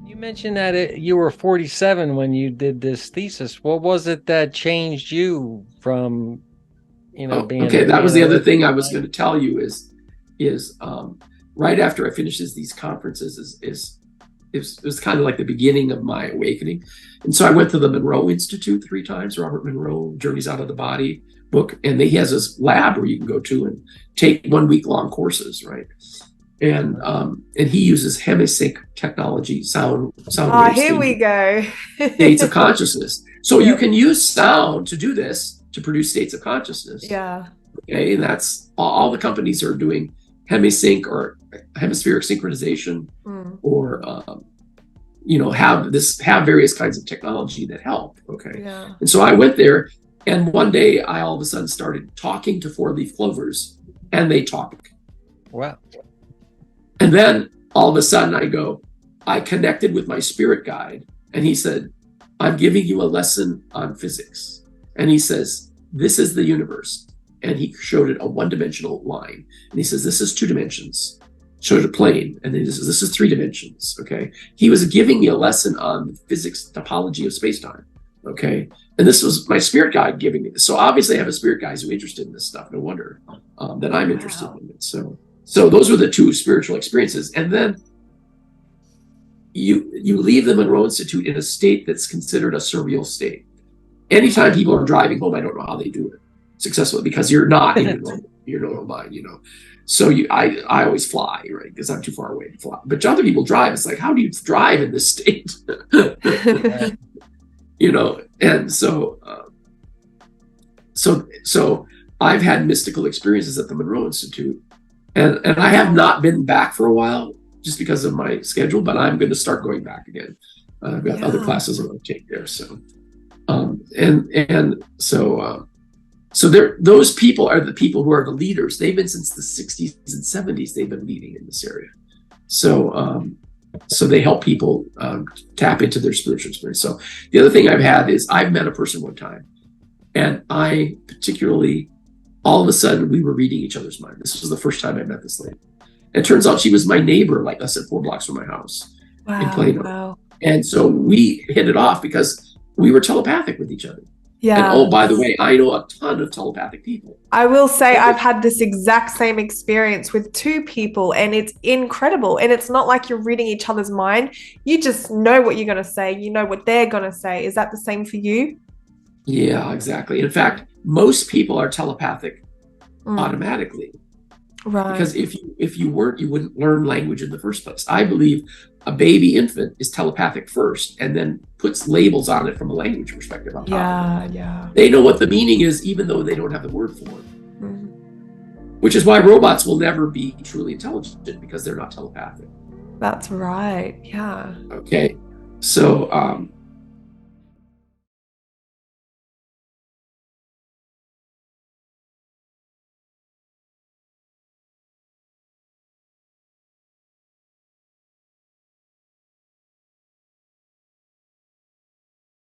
You mentioned that you were 47 when you did this thesis. What was it that changed you from, Oh, okay. That being was a the other thing I living was going to scientist? tell you is right after I finishes these conferences it was kind of like the beginning of my awakening. And so I went to the Monroe Institute 3 times, Robert Monroe, Journeys Out of the Body book. And he has this lab where you can go to and take 1 week long courses, right? And he uses hemisync technology, sound Ah, waves here to we go. states of consciousness. So you Yep. can use sound to do this, to produce states of consciousness. Yeah. Okay, and that's all the companies are doing hemisync or hemispheric synchronization, Mm. or have various kinds of technology that help. Okay, Yeah. and so I went there, and one day I all of a sudden started talking to 4-leaf clovers, and they talk. Wow. And then all of a sudden I connected with my spirit guide, and he said, I'm giving you a lesson on physics. And he says, this is the universe. And he showed it a one-dimensional line. And he says, this is 2 dimensions. Showed a plane. And then he says, this is 3 dimensions. Okay. He was giving me a lesson on the physics topology of space-time. Okay. And this was my spirit guide giving me this. So obviously I have a spirit guide who's interested in this stuff. No wonder that I'm interested Wow. in it. So those were the 2 spiritual experiences. And then you leave the Monroe Institute in a state that's considered a surreal state. Anytime people are driving home, I don't know how they do it successfully, because you're not in your normal mind. So I always fly, right? Because I'm too far away to fly. But other people drive. It's like, how do you drive in this state? Right. And so I've had mystical experiences at the Monroe Institute, and I have not been back for a while just because of my schedule, but I'm going to start going back again. I've got other Yeah. classes I want to take there. So those people are the people who are the leaders. They've been since the 60s and 70s. They've been leading in this area. So they help people tap into their spiritual experience. So the other thing I've had is I've met a person one time, and I particularly, all of a sudden, we were reading each other's mind. This was the first time I met this lady. It turns out she was my neighbor, like I said, 4 blocks from my house in Wow. Plano. Wow. And so we hit it off because we were telepathic with each other. And Yeah. oh, by the way, I know a ton of telepathic people. I will say I've had this exact same experience with 2 people, and it's incredible. And it's not like you're reading each other's mind. You just know what you're going to say. You know what they're going to say. Is that the same for you? Yeah, exactly. In fact, most people are telepathic Mm. automatically, Right. because if you weren't, you wouldn't learn language in the first place. I believe a baby infant is telepathic first, and then puts labels on it from a language perspective on top of it. Yeah. They know what the meaning is, even though they don't have the word for it. Mm. Which is why robots will never be truly intelligent, because they're not telepathic. That's right. Yeah. Okay, so